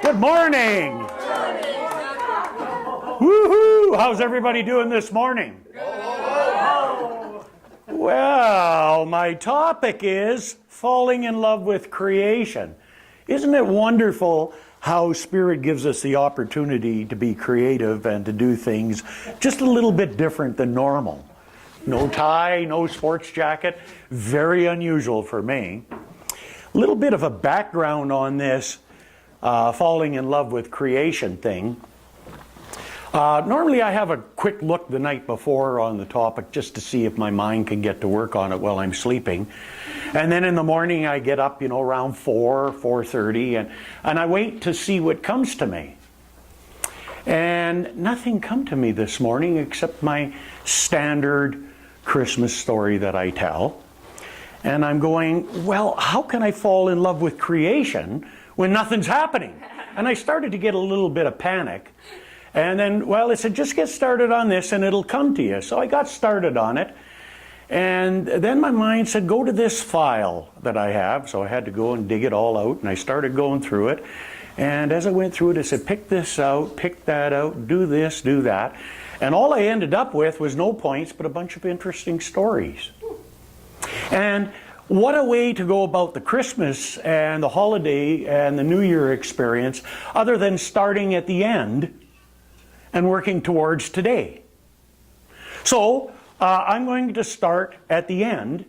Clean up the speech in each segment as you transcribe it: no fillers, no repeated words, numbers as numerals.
Good morning. Woohoo! How's everybody doing this morning? Well, my topic is falling in love with creation. Isn't it wonderful how Spirit gives us the opportunity to be creative and to do things just a little bit different than normal? No tie, no sports jacket. Very unusual for me. A little bit of a background on this falling in love with creation thing. Normally I have a quick look the night before on the topic just to see if my mind can get to work on it while I'm sleeping. And then in the morning I get up, around 4:30, and I wait to see what comes to me. And nothing come to me this morning except my standard Christmas story that I tell. And I'm going, well, how can I fall in love with creation when nothing's happening? And I started to get a little bit of panic. And then, well, it said, just get started on this and it'll come to you. So I got started on it. And then my mind said, go to this file that I have. So I had to go and dig it all out. And I started going through it. And as I went through it, it said, pick this out, pick that out, do this, do that. And all I ended up with was no points, but a bunch of interesting stories. And what a way to go about the Christmas and the holiday and the New Year experience, other than starting at the end and working towards today. So I'm going to start at the end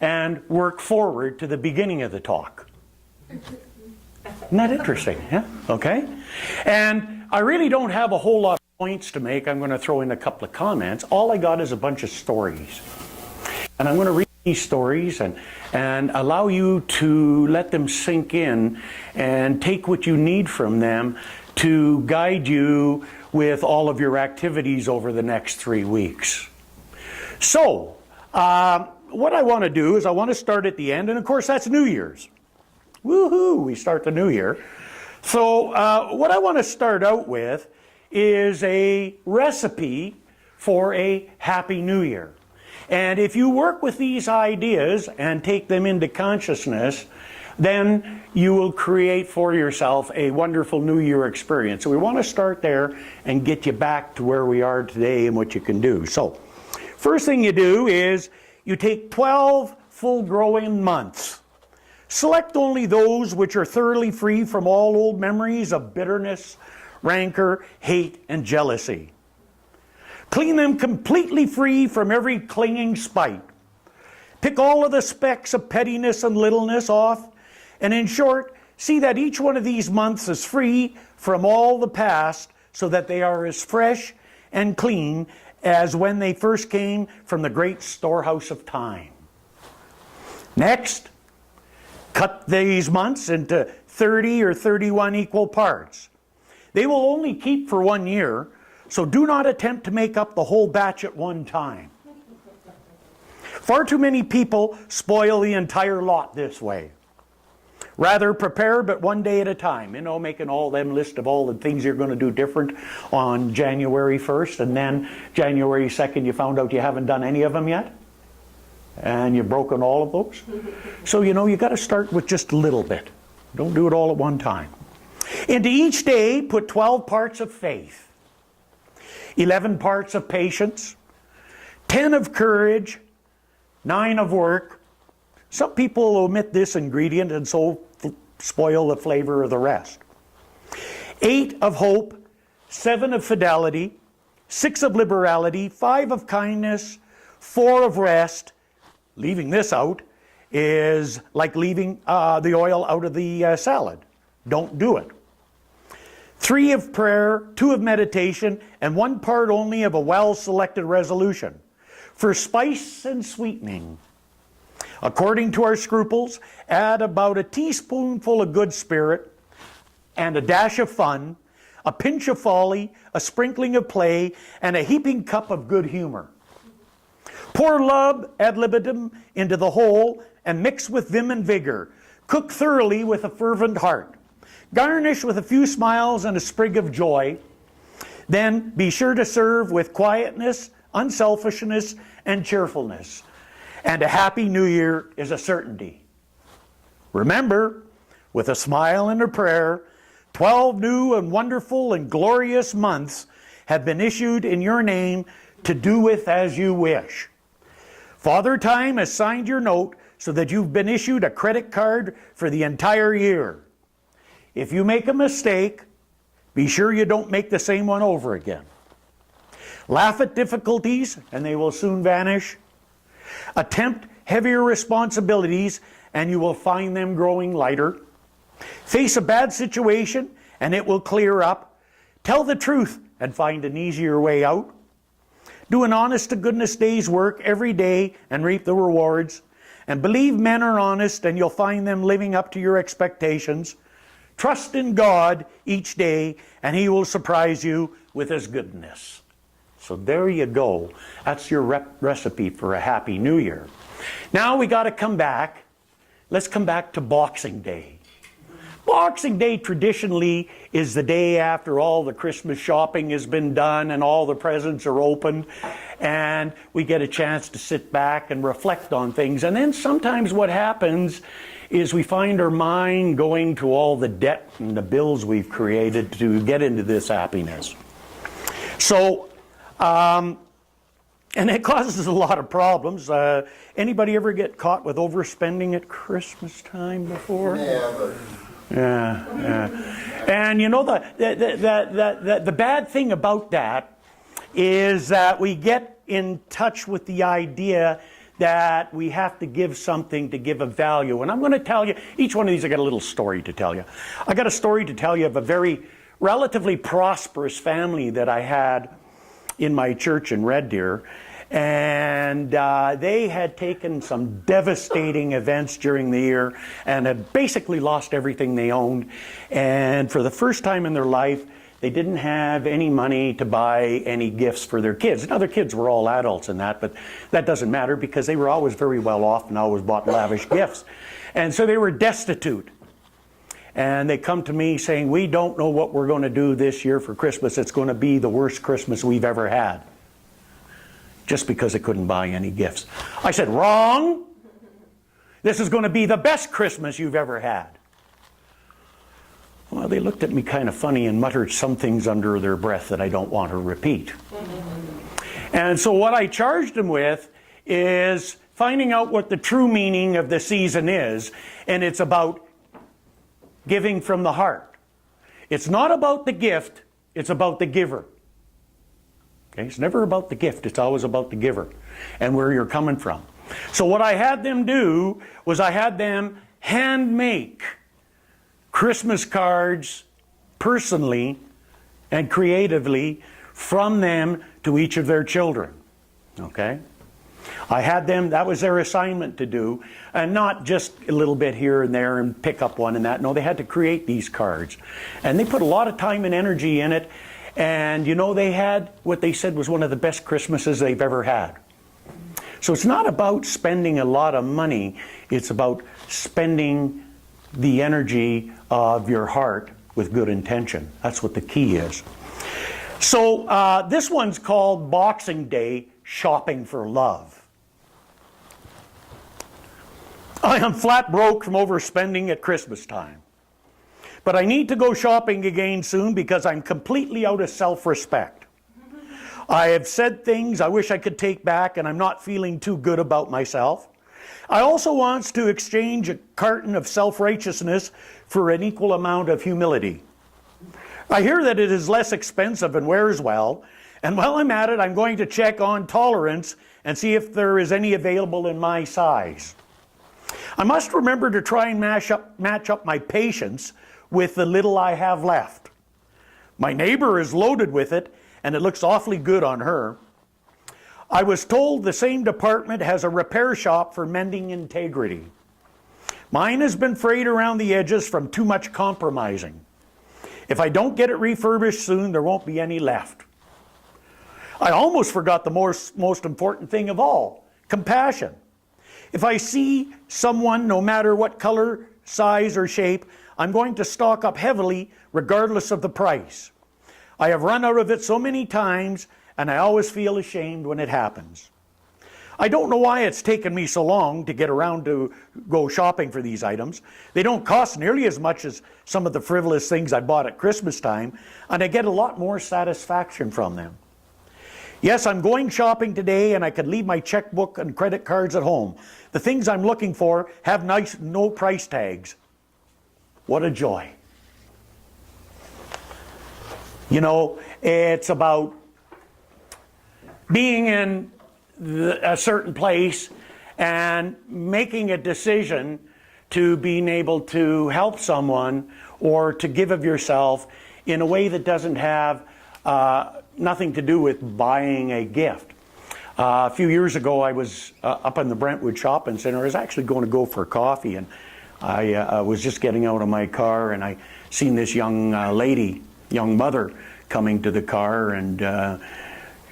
and work forward to the beginning of the talk. Isn't that interesting? Yeah? Okay. And I really don't have a whole lot of points to make. I'm going to throw in a couple of comments. All I got is a bunch of stories. And I'm going to read these stories and allow you to let them sink in and take what you need from them to guide you with all of your activities over the next 3 weeks. So, what I want to do is I want to start at the end, and of course that's New Year's. Woohoo! We start the new year. So, what I want to start out with is a recipe for a Happy New Year. And if you work with these ideas and take them into consciousness, then you will create for yourself a wonderful New Year experience. So we want to start there and get you back to where we are today and what you can do. So, first thing you do is you take 12 full growing months. Select only those which are thoroughly free from all old memories of bitterness, rancor, hate, and jealousy. Clean them completely free from every clinging spite. Pick all of the specks of pettiness and littleness off, and in short, see that each one of these months is free from all the past so that they are as fresh and clean as when they first came from the great storehouse of time. Next, cut these months into 30 or 31 equal parts. They will only keep for 1 year, so do not attempt to make up the whole batch at one time. Far too many people spoil the entire lot this way. Rather, prepare but one day at a time. Making all them list of all the things you're going to do different on January 1st, and then January 2nd you found out you haven't done any of them yet, and you've broken all of those. So, you got to start with just a little bit. Don't do it all at one time. Into each day, put 12 parts of faith, 11 parts of patience, 10 of courage, 9 of work. Some people omit this ingredient and so spoil the flavor of the rest. 8 of hope, 7 of fidelity, 6 of liberality, 5 of kindness, 4 of rest. Leaving this out is like leaving the oil out of the salad. Don't do it. 3 of prayer, 2 of meditation, and 1 part only of a well-selected resolution. For spice and sweetening, according to our scruples, add about a teaspoonful of good spirit and a dash of fun, a pinch of folly, a sprinkling of play, and a heaping cup of good humor. Pour love ad libitum into the whole and mix with vim and vigor. Cook thoroughly with a fervent heart. Garnish with a few smiles and a sprig of joy. Then be sure to serve with quietness, unselfishness, and cheerfulness. And a happy new year is a certainty. Remember, with a smile and a prayer, 12 new and wonderful and glorious months have been issued in your name to do with as you wish. Father Time has signed your note so that you've been issued a credit card for the entire year. If you make a mistake, be sure you don't make the same one over again. Laugh at difficulties and they will soon vanish. Attempt heavier responsibilities and you will find them growing lighter. Face a bad situation and it will clear up. Tell the truth and find an easier way out. Do an honest-to-goodness day's work every day and reap the rewards. And believe men are honest and you'll find them living up to your expectations. Trust in God each day and He will surprise you with His goodness. So there you go. That's your recipe for a Happy New Year. Now we got to come back. Let's come back to Boxing Day. Boxing Day traditionally is the day after all the Christmas shopping has been done and all the presents are opened, and we get a chance to sit back and reflect on things. And then sometimes what happens is we find our mind going to all the debt and the bills we've created to get into this happiness. So, and it causes a lot of problems. Anybody ever get caught with overspending at Christmas time before? Never. Yeah. And you know, the bad thing about that is that we get in touch with the idea that we have to give something to give a value. And I'm going to tell you, each one of these I got a little story to tell you. I got a story to tell you of a very relatively prosperous family that I had in my church in Red Deer. And they had taken some devastating events during the year and had basically lost everything they owned. And for the first time in their life, they didn't have any money to buy any gifts for their kids. Now, their kids were all adults in that, but that doesn't matter because they were always very well off and always bought lavish gifts. And so they were destitute. And they come to me saying, we don't know what we're going to do this year for Christmas. It's going to be the worst Christmas we've ever had. Just because they couldn't buy any gifts. I said, wrong. This is going to be the best Christmas you've ever had. Well, they looked at me kind of funny and muttered some things under their breath that I don't want to repeat. And so what I charged them with is finding out what the true meaning of the season is, and it's about giving from the heart. It's not about the gift, it's about the giver. Okay? It's never about the gift, it's always about the giver and where you're coming from. So what I had them do was I had them hand make Christmas cards personally and creatively from them to each of their children. Okay? I had them, that was their assignment to do, and not just a little bit here and there and pick up one and that. No, they had to create these cards. And they put a lot of time and energy in it. And you know, they had what they said was one of the best Christmases they've ever had. So it's not about spending a lot of money, it's about spending the energy of your heart with good intention. That's what the key is. So this one's called Boxing Day Shopping for Love. I am flat broke from overspending at Christmas time. But I need to go shopping again soon because I'm completely out of self-respect. I have said things I wish I could take back and I'm not feeling too good about myself. I also want to exchange a carton of self-righteousness for an equal amount of humility. I hear that it is less expensive and wears well, and while I'm at it, I'm going to check on tolerance and see if there is any available in my size. I must remember to try and match up my patience with the little I have left. My neighbor is loaded with it, and it looks awfully good on her. I was told the same department has a repair shop for mending integrity. Mine has been frayed around the edges from too much compromising. If I don't get it refurbished soon, there won't be any left. I almost forgot the most important thing of all, compassion. If I see someone, no matter what color, size, or shape, I'm going to stock up heavily regardless of the price. I have run out of it so many times and I always feel ashamed when it happens. I don't know why it's taken me so long to get around to go shopping for these items. They don't cost nearly as much as some of the frivolous things I bought at Christmas time, and I get a lot more satisfaction from them. Yes, I'm going shopping today, and I could leave my checkbook and credit cards at home. The things I'm looking for have nice no price tags. What a joy. You know, it's about being in a certain place and making a decision to being able to help someone or to give of yourself in a way that doesn't have nothing to do with buying a gift. A few years ago, I was up in the Brentwood Shopping Center. I was actually going to go for coffee, and I was just getting out of my car, and I seen this young young mother coming to the car, and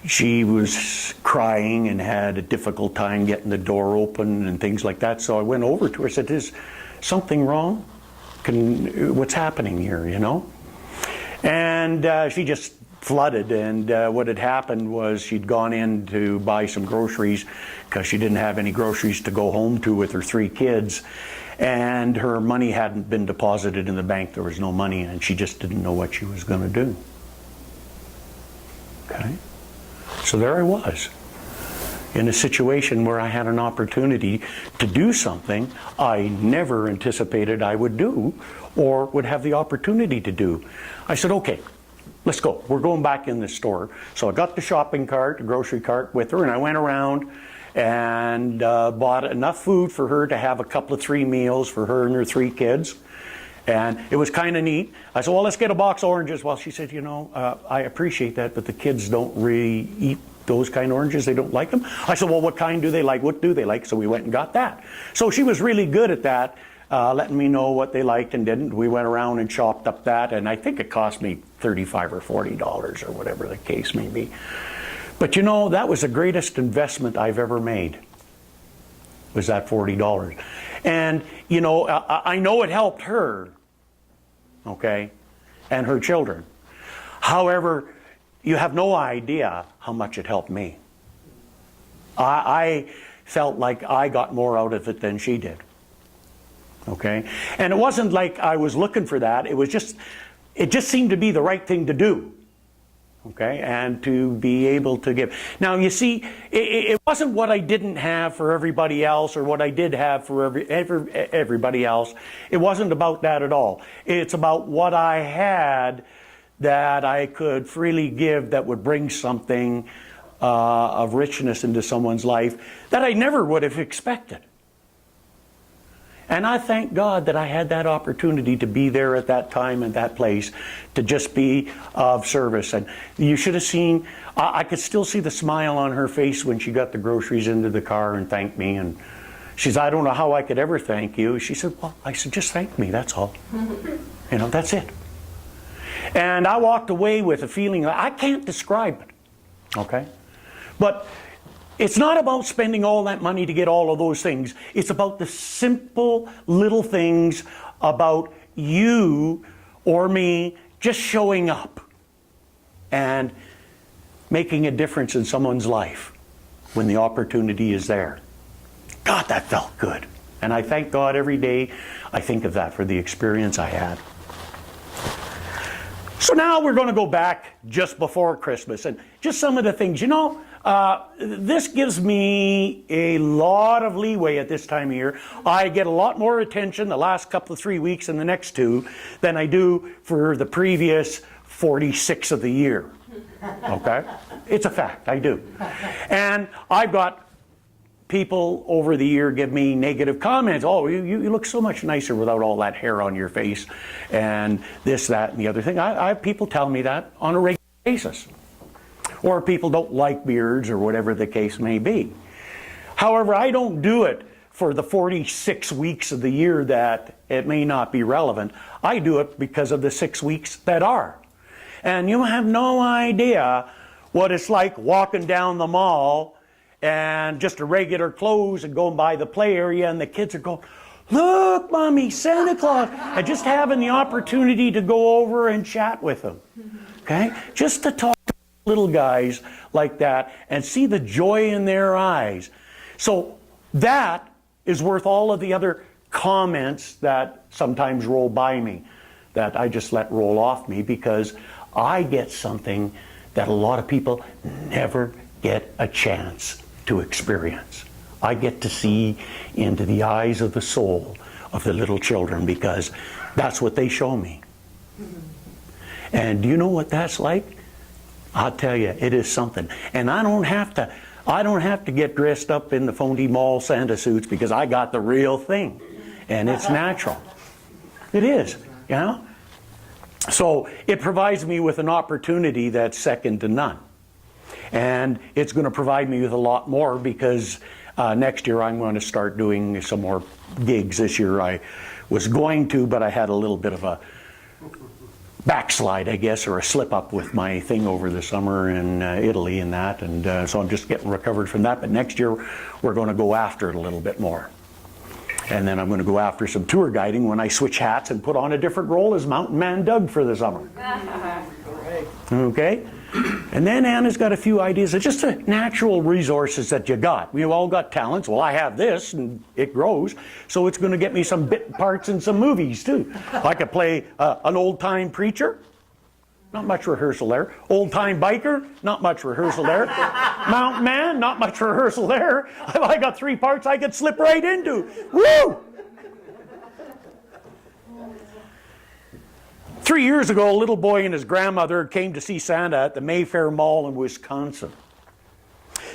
she was crying and had a difficult time getting the door open and things like that. So I went over to her and said, "Is something wrong? What's happening here, you know?" And she just flooded, and what had happened was she'd gone in to buy some groceries because she didn't have any groceries to go home to with her 3 kids, and her money hadn't been deposited in the bank. There was no money, and she just didn't know what she was going to do. Okay? So there I was, in a situation where I had an opportunity to do something I never anticipated I would do or would have the opportunity to do. I said, "Okay, let's go. We're going back in the store." So I got the shopping cart, the grocery cart with her, and I went around and bought enough food for her to have a couple of 3 meals for her and her 3 kids. And it was kind of neat. I said, "Well, let's get a box of oranges." Well, she said, "You know, I appreciate that, but the kids don't really eat those kind of oranges. They don't like them." I said, "Well, what kind do they like? What do they like?" So we went and got that. So she was really good at that, letting me know what they liked and didn't. We went around and chopped up that, and I think it cost me $35 or $40 or whatever the case may be. But you know, that was the greatest investment I've ever made, was that $40. And you know, I know it helped her, okay, and her children. However, you have no idea how much it helped me. I felt like I got more out of it than she did. Okay? And it wasn't like I was looking for that. It just seemed to be the right thing to do. Okay? And to be able to give. Now, you see, it wasn't what I didn't have for everybody else or what I did have for everybody else. It wasn't about that at all. It's about what I had that I could freely give that would bring something of richness into someone's life that I never would have expected. And I thank God that I had that opportunity to be there at that time and that place to just be of service. And you should have seen, I could still see the smile on her face when she got the groceries into the car and thanked me. And she said, "I don't know how I could ever thank you." She said, "Well," I said, "just thank me, that's all." You know, that's it. And I walked away with a feeling that I can't describe it. Okay? But it's not about spending all that money to get all of those things. It's about the simple little things about you or me just showing up and making a difference in someone's life when the opportunity is there. God, that felt good. And I thank God every day I think of that for the experience I had. So now we're going to go back just before Christmas and just some of the things. You know, this gives me a lot of leeway at this time of year. I get a lot more attention the last couple of 3 weeks and the next 2 than I do for the previous 46 of the year. Okay? It's a fact, I do. And I've got people over the year give me negative comments. "Oh, you look so much nicer without all that hair on your face," and this, that, and the other thing. I have people tell me that on a regular basis. Or people don't like beards or whatever the case may be. However, I don't do it for the 46 weeks of the year that it may not be relevant. I do it because of the 6 weeks that are. And you have no idea what it's like walking down the mall and just a regular clothes and going by the play area and the kids are going, "Look, Mommy, Santa Claus," and just having the opportunity to go over and chat with them. Okay? Just to talk to little guys like that and see the joy in their eyes. So that is worth all of the other comments that sometimes roll by me, that I just let roll off me, because I get something that a lot of people never get a chance to experience. I get to see into the eyes of the soul of the little children, because that's what they show me. And do you know what that's like? I'll tell you, it is something. And I don't have to get dressed up in the Fondy Mall Santa suits, because I got the real thing. And it's natural. It is, you know? So it provides me with an opportunity that's second to none. And it's going to provide me with a lot more, because next year I'm going to start doing some more gigs. This year I was going to, but I had a little bit of a backslide, I guess, or a slip up with my thing over the summer in Italy and that. And so I'm just getting recovered from that. But next year we're going to go after it a little bit more. And then I'm going to go after some tour guiding when I switch hats and put on a different role as Mountain Man Doug for the summer. Okay? And then Anna's got a few ideas of just the natural resources that you got. We've all got talents. Well, I have this, and it grows. So it's going to get me some bit parts in some movies, too. I could play an old-time preacher. Not much rehearsal there. Old-time biker. Not much rehearsal there. Mountain Man. Not much rehearsal there. I got 3 parts I could slip right into. Woo! 3 years ago, a little boy and his grandmother came to see Santa at the Mayfair Mall in Wisconsin.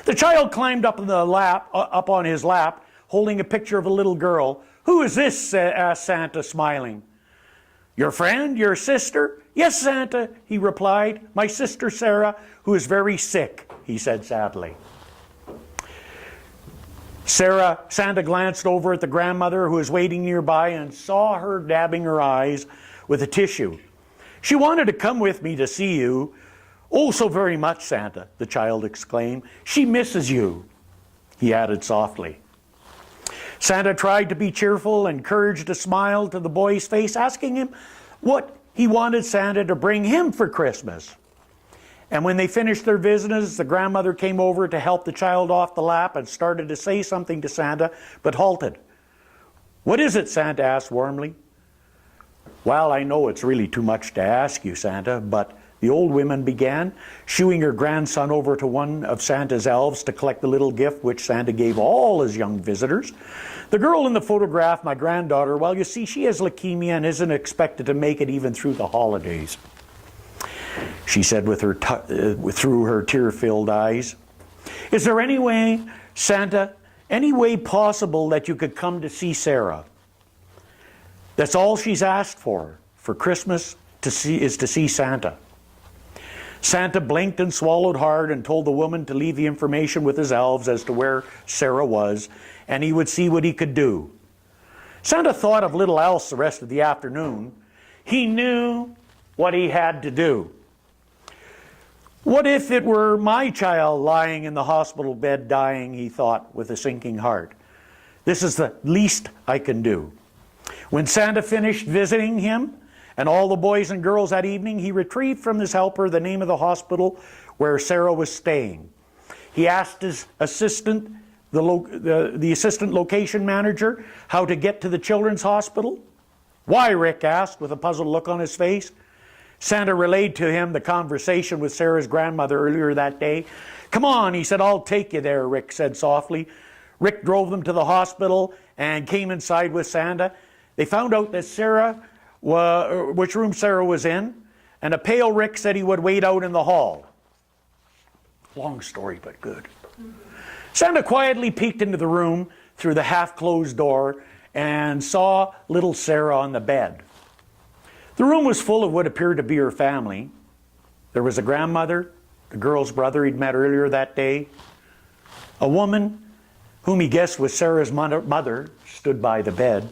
The child climbed up on his lap, holding a picture of a little girl. "Who is this?" asked Santa, smiling. "Your friend? Your sister?" "Yes, Santa," he replied. "My sister Sarah, who is very sick," he said sadly. Santa glanced over at the grandmother, who was waiting nearby, and saw her dabbing her eyes with a tissue. "She wanted to come with me to see you." "Oh, so very much, Santa," the child exclaimed. "She misses you," he added softly. Santa tried to be cheerful, encouraged a smile to the boy's face, asking him what he wanted Santa to bring him for Christmas. And when they finished their visits, the grandmother came over to help the child off the lap and started to say something to Santa, but halted. "What is it?" Santa asked warmly. "Well, I know it's really too much to ask you, Santa, but," the old woman began, shooing her grandson over to one of Santa's elves to collect the little gift which Santa gave all his young visitors. "The girl in the photograph, my granddaughter, well, you see, she has leukemia and isn't expected to make it even through the holidays," she said through her tear-filled eyes. "Is there any way, Santa, any way possible that you could come to see Sarah? That's all she's asked for Christmas is to see Santa." Santa blinked and swallowed hard and told the woman to leave the information with his elves as to where Sarah was, and he would see what he could do. Santa thought of little else the rest of the afternoon. He knew what he had to do. What if it were my child lying in the hospital bed dying, he thought with a sinking heart. This is the least I can do. When Santa finished visiting him and all the boys and girls that evening, he retrieved from his helper the name of the hospital where Sarah was staying. He asked his assistant, the assistant location manager, how to get to the children's hospital. "Why?" Rick asked with a puzzled look on his face. Santa relayed to him the conversation with Sarah's grandmother earlier that day. "Come on," he said, "I'll take you there," Rick said softly. Rick drove them to the hospital and came inside with Santa. They found out that which room Sarah was in, and a pale Rick said he would wait out in the hall. Long story, but good. Santa quietly peeked into the room through the half-closed door and saw little Sarah on the bed. The room was full of what appeared to be her family. There was a grandmother, the girl's brother he'd met earlier that day. A woman, whom he guessed was Sarah's mother, stood by the bed,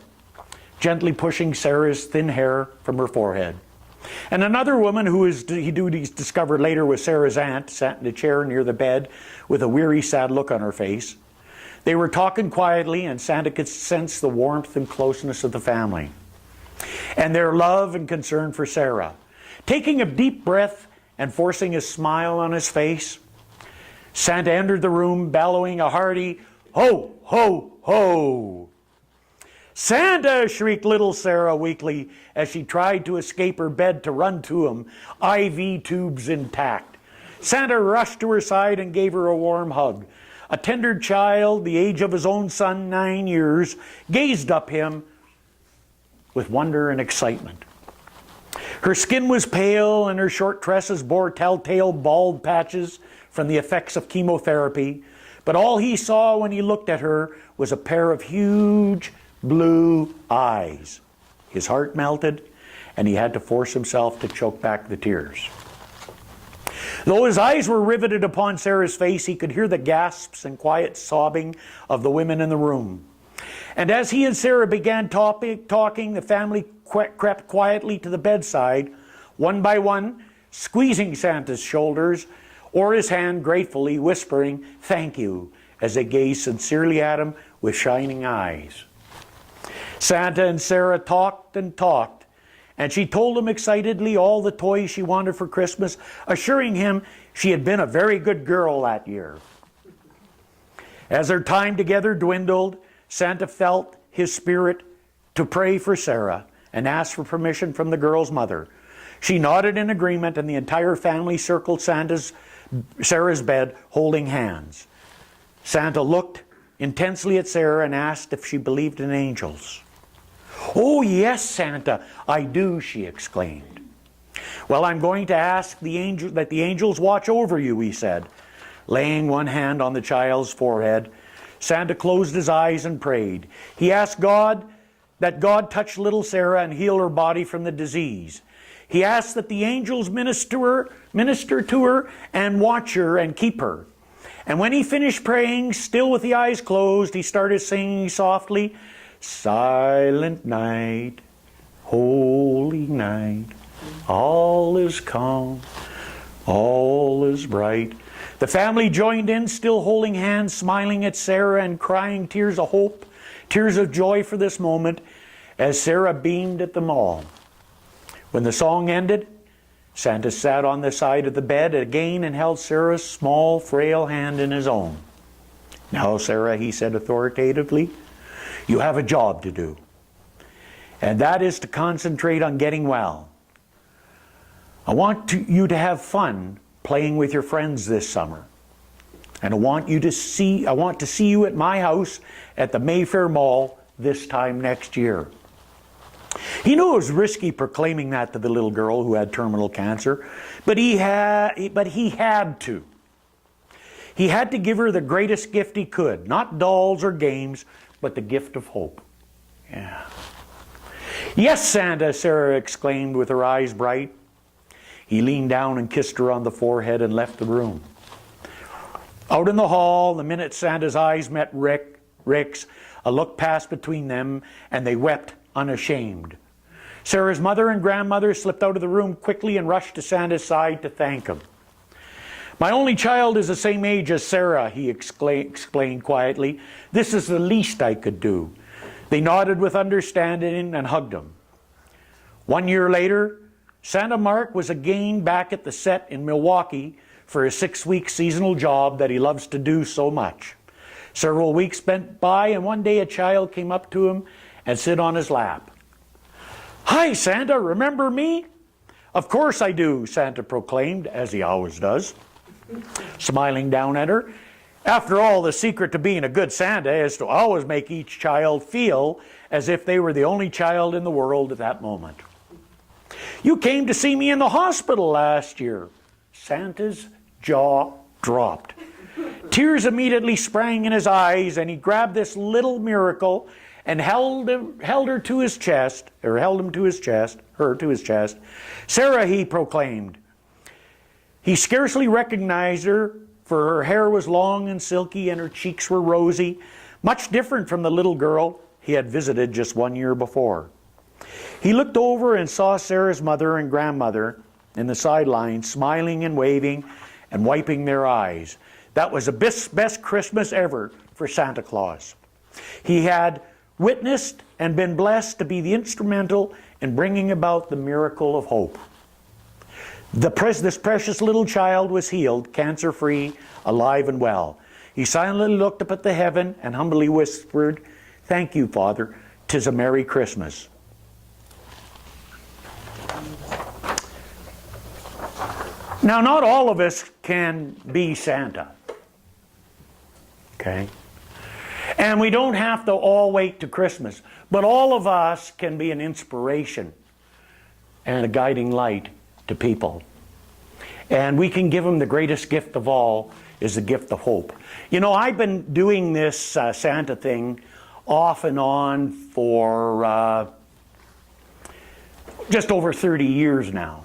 gently pushing Sarah's thin hair from her forehead. And another woman, who he discovered later was Sarah's aunt, sat in a chair near the bed with a weary, sad look on her face. They were talking quietly, and Santa could sense the warmth and closeness of the family and their love and concern for Sarah. Taking a deep breath and forcing a smile on his face, Santa entered the room, bellowing a hearty, Ho, ho, ho! Santa! Shrieked little Sarah weakly as she tried to escape her bed to run to him, IV tubes intact. Santa rushed to her side and gave her a warm hug. A tender child, the age of his own son, 9 years, gazed up him with wonder and excitement. Her skin was pale and her short tresses bore telltale bald patches from the effects of chemotherapy, but all he saw when he looked at her was a pair of huge blue eyes. His heart melted, and he had to force himself to choke back the tears. Though his eyes were riveted upon Sarah's face, he could hear the gasps and quiet sobbing of the women in the room. And as he and Sarah began talking, the family crept quietly to the bedside, one by one, squeezing Santa's shoulders or his hand gratefully, whispering, "Thank you," as they gazed sincerely at him with shining eyes. Santa and Sarah talked and talked, and she told him excitedly all the toys she wanted for Christmas, assuring him she had been a very good girl that year. As their time together dwindled, Santa felt his spirit to pray for Sarah and asked for permission from the girl's mother. She nodded in agreement, and the entire family circled Sarah's bed, holding hands. Santa looked intensely at Sarah and asked if she believed in angels. "Oh, yes, Santa, I do," she exclaimed. "Well, I'm going to ask that the angels watch over you," he said. Laying one hand on the child's forehead, Santa closed his eyes and prayed. He asked that God touch little Sarah and heal her body from the disease. He asked that the angels minister to her and watch her and keep her. And when he finished praying, still with the eyes closed, he started singing softly, "Silent night, holy night, all is calm, all is bright." The family joined in, still holding hands, smiling at Sarah and crying tears of hope, tears of joy for this moment, as Sarah beamed at them all. When the song ended, Santa sat on the side of the bed again and held Sarah's small, frail hand in his own. "Now, Sarah," he said authoritatively, "you have a job to do. And that is to concentrate on getting well. I want you to have fun playing with your friends this summer. And I want to see you at my house at the Mayfair Mall this time next year." He knew it was risky proclaiming that to the little girl who had terminal cancer, but he had to. He had to give her the greatest gift he could, not dolls or games, but the gift of hope. Yeah. "Yes, Santa," Sarah exclaimed with her eyes bright. He leaned down and kissed her on the forehead and left the room. Out in the hall, the minute Santa's eyes met Rick's, a look passed between them, and they wept unashamed. Sarah's mother and grandmother slipped out of the room quickly and rushed to Santa's side to thank him. "My only child is the same age as Sarah," he explained quietly. "This is the least I could do." They nodded with understanding and hugged him. 1 year later, Santa Mark was again back at the set in Milwaukee for a 6-week seasonal job that he loves to do so much. Several weeks went by, and one day a child came up to him and sit on his lap. "Hi, Santa, remember me?" "Of course I do," Santa proclaimed, as he always does, smiling down at her. After all, the secret to being a good Santa is to always make each child feel as if they were the only child in the world at that moment. "You came to see me in the hospital last year." Santa's jaw dropped. Tears immediately sprang in his eyes, and he grabbed this little miracle and held her to his chest. "Sarah," he proclaimed. He scarcely recognized her, for her hair was long and silky and her cheeks were rosy, much different from the little girl he had visited just 1 year before. He looked over and saw Sarah's mother and grandmother in the sidelines, smiling and waving and wiping their eyes. That was the best Christmas ever for Santa Claus. He had witnessed and been blessed to be the instrumental in bringing about the miracle of hope. This precious little child was healed, cancer-free, alive and well. He silently looked up at the heaven and humbly whispered, "Thank you, Father. 'Tis a Merry Christmas." Now, not all of us can be Santa. Okay? And we don't have to all wait to Christmas. But all of us can be an inspiration and a guiding light to people. And we can give them the greatest gift of all, is the gift of hope. You know, I've been doing this Santa thing off and on for just over 30 years now.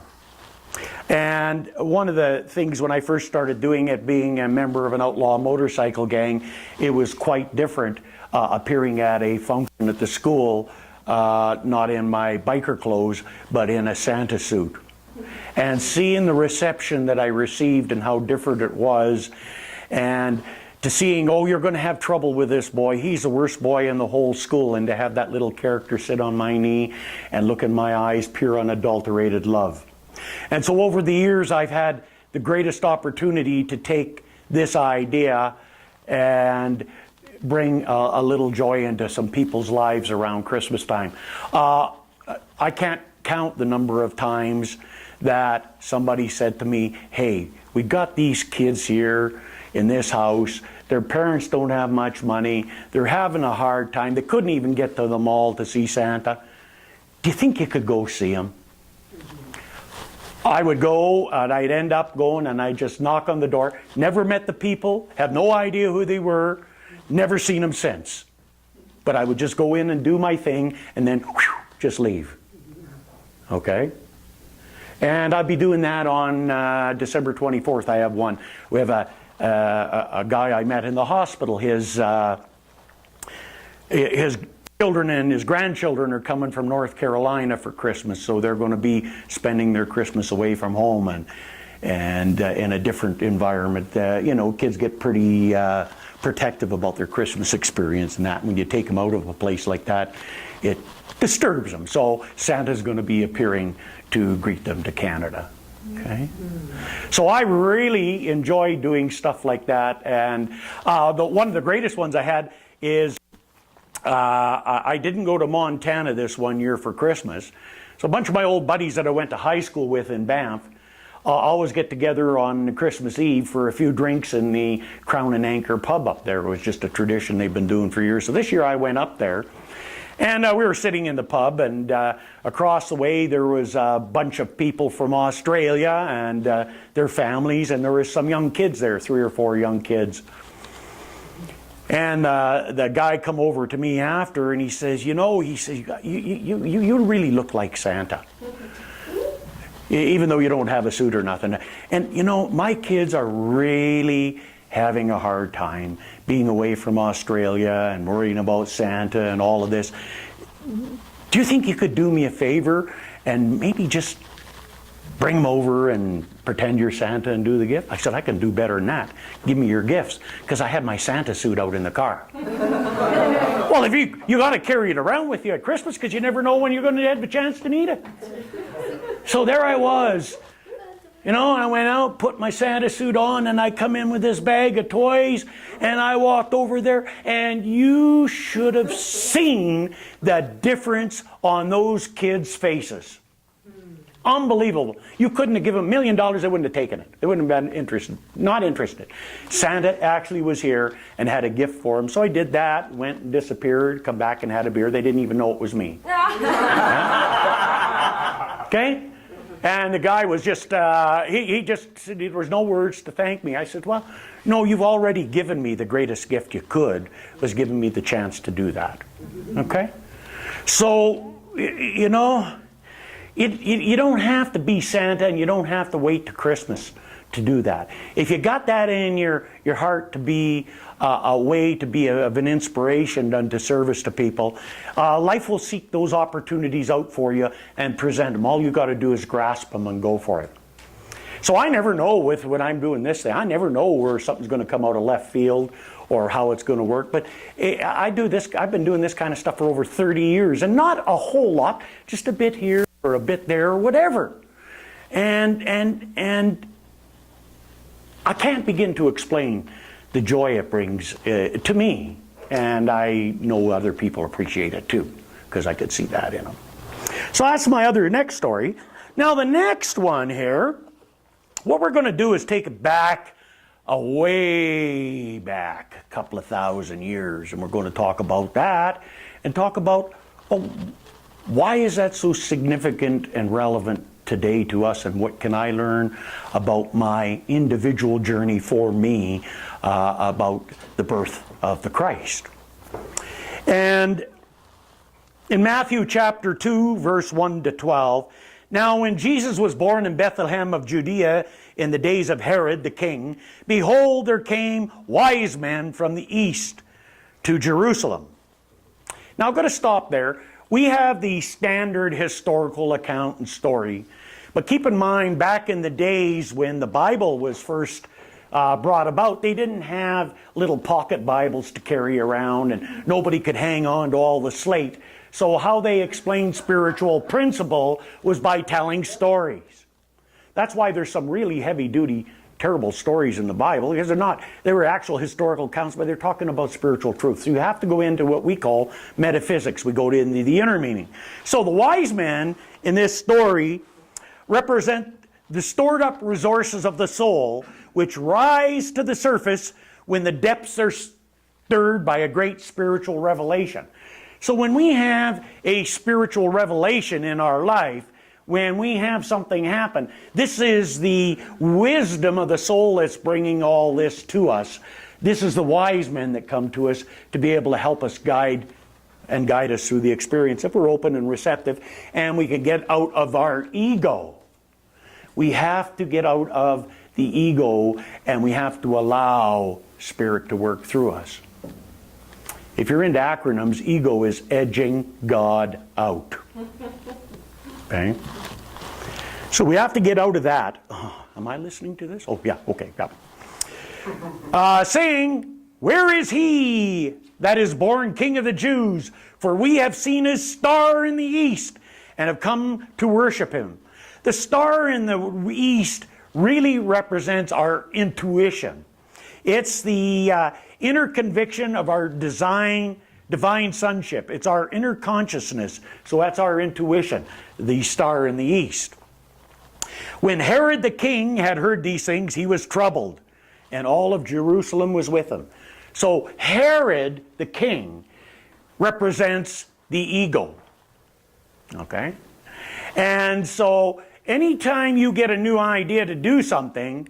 And one of the things when I first started doing it, being a member of an outlaw motorcycle gang, it was quite different appearing at a function at the school, not in my biker clothes, but in a Santa suit. And seeing the reception that I received and how different it was, and to seeing, oh, you're going to have trouble with this boy, he's the worst boy in the whole school, and to have that little character sit on my knee and look in my eyes, pure unadulterated love. And so over the years, I've had the greatest opportunity to take this idea and bring a little joy into some people's lives around Christmas time. I can't count the number of times that somebody said to me, "Hey, we got these kids here in this house. Their parents don't have much money. They're having a hard time. They couldn't even get to the mall to see Santa. Do you think you could go see him?" I would go, and I'd end up going, and I'd just knock on the door. Never met the people, have no idea who they were, never seen them since. But I would just go in and do my thing, and then whew, just leave. Okay? And I'd be doing that on December 24th. I have one. We have a guy I met in the hospital. His children and his grandchildren are coming from North Carolina for Christmas, so they're going to be spending their Christmas away from home and in a different environment. You know, kids get pretty protective about their Christmas experience, and that when you take them out of a place like that, it disturbs them. So Santa's going to be appearing to greet them to Canada. Okay, so I really enjoy doing stuff like that, and one of the greatest ones I had is I didn't go to Montana this one year for Christmas. So a bunch of my old buddies that I went to high school with in Banff always get together on Christmas Eve for a few drinks in the Crown and Anchor pub up there. It was just a tradition they've been doing for years. So this year I went up there, and we were sitting in the pub, and across the way there was a bunch of people from Australia and their families, and there were some young kids there, 3 or 4 young kids. And the guy come over to me after, and he says, "You know," he says, you really look like Santa. Even though you don't have a suit or nothing. And, you know, my kids are really having a hard time being away from Australia and worrying about Santa and all of this. Do you think you could do me a favor and maybe just bring them over and pretend you're Santa and do the gift?" I said, "I can do better than that. Give me your gifts," because I had my Santa suit out in the car. Well, if you got to carry it around with you at Christmas, because you never know when you're going to have a chance to need it. So there I was, you know, and I went out, put my Santa suit on, and I come in with this bag of toys, and I walked over there, and you should have seen the difference on those kids' faces. Unbelievable. You couldn't have given them $1 million, they wouldn't have taken it. They wouldn't have been interested. Not interested. Santa actually was here and had a gift for them. So I did that, went and disappeared, come back and had a beer. They didn't even know it was me. Okay? And the guy was just, he just said there was no words to thank me. I said, "Well, no, you've already given me the greatest gift you could, was giving me the chance to do that." Okay? So, you know, you don't have to be Santa, and you don't have to wait to Christmas to do that. If you got that in your heart to be a way to be of an inspiration done to service to people, life will seek those opportunities out for you and present them. All you got to do is grasp them and go for it. So I never know when I'm doing this thing, I never know where something's going to come out of left field or how it's going to work. But I've been doing this kind of stuff for over 30 years, and not a whole lot, just a bit here or a bit there or whatever. And I can't begin to explain the joy it brings to me. And I know other people appreciate it too, because I could see that in them. So that's my next story. Now the next one here, what we're going to do is take it back, way back, a couple of thousand years, and we're going to talk about that and talk about, why is that so significant and relevant today to us, and what can I learn about my individual journey for me about the birth of the Christ. And in Matthew chapter 2, verse 1 to 12, now when Jesus was born in Bethlehem of Judea in the days of Herod the king, behold, there came wise men from the east to Jerusalem. Now I'm going to stop there. We have the standard historical account and story, but keep in mind, back in the days when the Bible was first brought about, they didn't have little pocket Bibles to carry around, and nobody could hang on to all the slate. So how they explained spiritual principle was by telling stories. That's why there's some really heavy-duty, terrible stories in the Bible, because they were actual historical accounts, but they're talking about spiritual truth. So you have to go into what we call metaphysics. We go into the inner meaning. So the wise men in this story represent the stored up resources of the soul, which rise to the surface when the depths are stirred by a great spiritual revelation. So when we have a spiritual revelation in our life, when we have something happen, this is the wisdom of the soul that's bringing all this to us. This is the wise men that come to us to be able to help us guide us through the experience if we're open and receptive, and we can get out of our ego. We have to get out of the ego, and we have to allow Spirit to work through us. If you're into acronyms, ego is edging God out. Okay? So we have to get out of that. Am I listening to this? Oh, yeah, okay, got it. Saying, where is he that is born King of the Jews? For we have seen his star in the east, and have come to worship him. The star in the east really represents our intuition. It's the inner conviction of our divine sonship. It's our inner consciousness. So that's our intuition, the star in the east. When Herod the king had heard these things, he was troubled, and all of Jerusalem was with him. So Herod the king represents the ego. Okay? And so anytime you get a new idea to do something,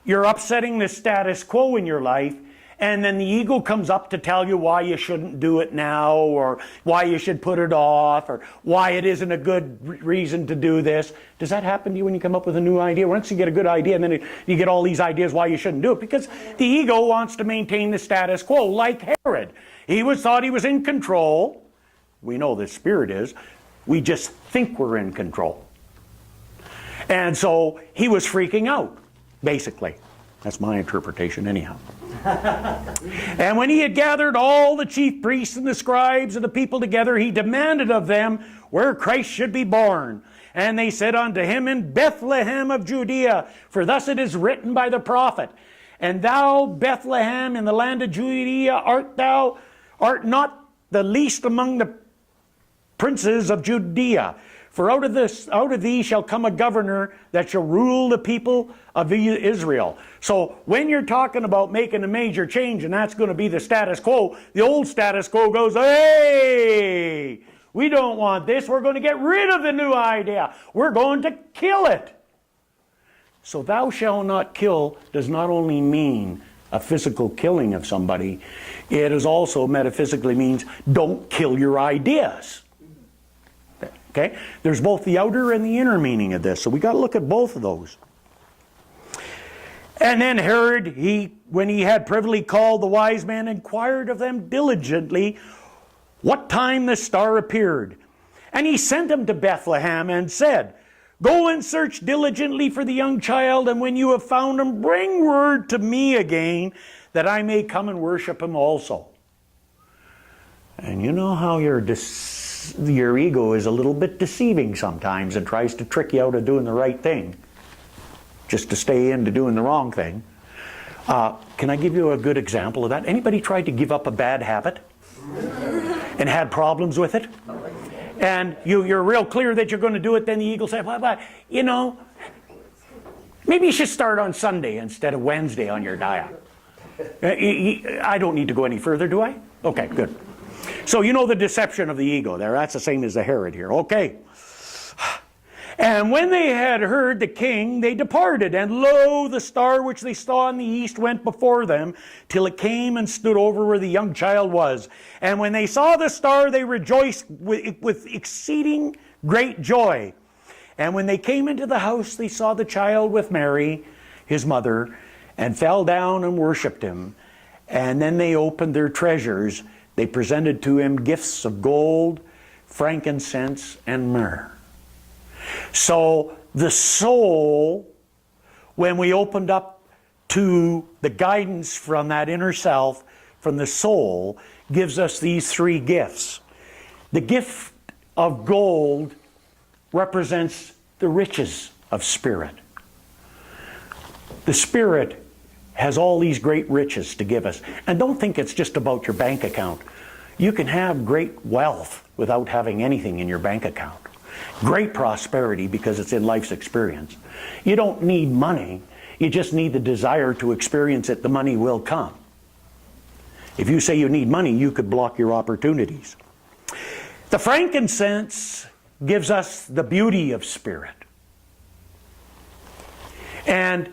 you're upsetting the status quo in your life, and then the ego comes up to tell you why you shouldn't do it now, or why you should put it off, or why it isn't a good reason to do this. Does that happen to you when you come up with a new idea? Once you get a good idea, and then you get all these ideas why you shouldn't do it, because the ego wants to maintain the status quo, like Herod. He thought he was in control. We know the Spirit is. We just think we're in control. And so he was freaking out, basically. That's my interpretation anyhow. And when he had gathered all the chief priests and the scribes and the people together, he demanded of them where Christ should be born. And they said unto him, in Bethlehem of Judea, for thus it is written by the prophet, and thou, Bethlehem, in the land of Judea, art not the least among the princes of Judea. For out of thee shall come a governor that shall rule the people of Israel. So when you're talking about making a major change, and that's going to be the status quo, the old status quo goes, hey, we don't want this. We're going to get rid of the new idea. We're going to kill it. So thou shalt not kill does not only mean a physical killing of somebody, it is also metaphysically means don't kill your ideas. Okay? There's both the outer and the inner meaning of this. So we got to look at both of those. And then Herod, when he had privily called the wise men, inquired of them diligently what time the star appeared. And he sent them to Bethlehem and said, go and search diligently for the young child, and when you have found him, bring word to me again, that I may come and worship him also. And you know how your ego is a little bit deceiving sometimes and tries to trick you out of doing the right thing just to stay into doing the wrong thing. Can I give you a good example of that? Anybody tried to give up a bad habit and had problems with it? And you're real clear that you're going to do it, then the eagle said, well, you know, maybe you should start on Sunday instead of Wednesday on your diet. I don't need to go any further, do I? Okay, good. So you know the deception of the ego there. That's the same as the Herod here. Okay. And when they had heard the king, they departed. And lo, the star which they saw in the east went before them, till it came and stood over where the young child was. And when they saw the star, they rejoiced with exceeding great joy. And when they came into the house, they saw the child with Mary, his mother, and fell down and worshipped him. And then they opened their treasures. They presented to him gifts of gold, frankincense, and myrrh. So the soul, when we opened up to the guidance from that inner self, from the soul, gives us these three gifts. The gift of gold represents the riches of spirit. The spirit has all these great riches to give us. And don't think it's just about your bank account. You can have great wealth without having anything in your bank account. Great prosperity because it's in life's experience. You don't need money. You just need the desire to experience it. The money will come. If you say you need money, you could block your opportunities. The frankincense gives us the beauty of spirit. And